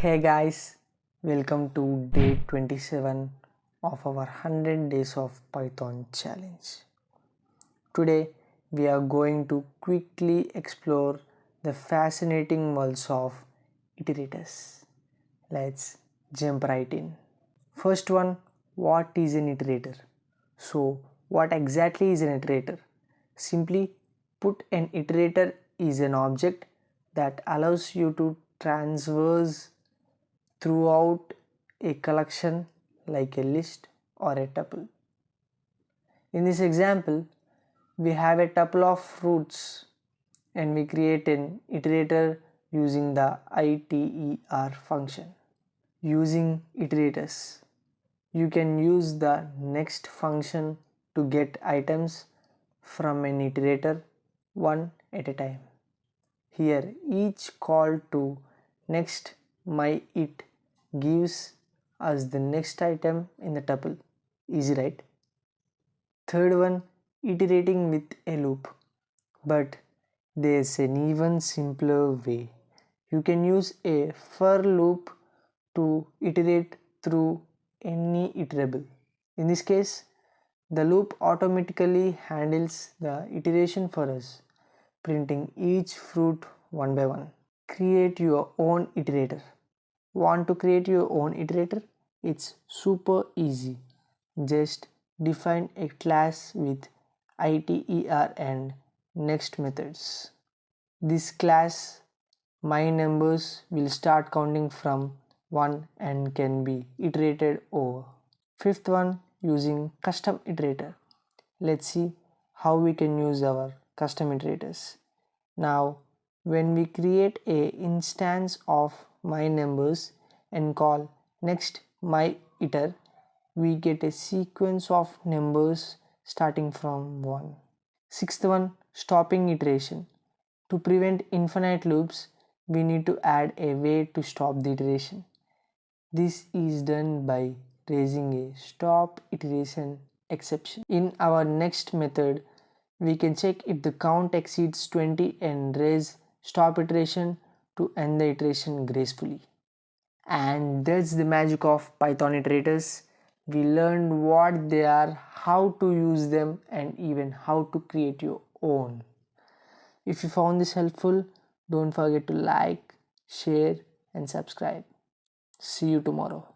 Hey guys, welcome to day 27 of our 100 days of Python challenge. Today we are going to quickly explore the fascinating worlds of iterators. Let's jump right in. First one, what is an iterator? So what exactly is an iterator? Simply put, an iterator is an object that allows you to traverse throughout a collection like a list or a tuple. In this example, we have a tuple of fruits and we create an iterator using the iter function. Using iterators, you can use the next function to get items from an iterator one at a time. Here each call to next myIt gives us the next item in the tuple. Easy, right? Third one, iterating with a loop. But there's an even simpler way. You can use a for loop to iterate through any iterable. In this case, the loop automatically handles the iteration for us, printing each fruit one by one. Create your own iterator. Want to create your own iterator? It's super easy. Just define a class with iter and next methods. This class myNumbers will start counting from 1 and can be iterated over. Fifth one, using custom iterator. Let's see how we can use our custom iterators. Now when we create a instance of myNumbers and call next myIter, we get a sequence of numbers starting from 1. Sixth one, stopping iteration. To prevent infinite loops, we need to add a way to stop the iteration. This is done by raising a stop iteration exception. In our next method, we can check if the count exceeds 20 and raise stop iteration to end the iteration gracefully. And that's the magic of Python iterators. We learned what they are, how to use them, and even how to create your own. If you found this helpful, don't forget to like, share, and subscribe. See you tomorrow.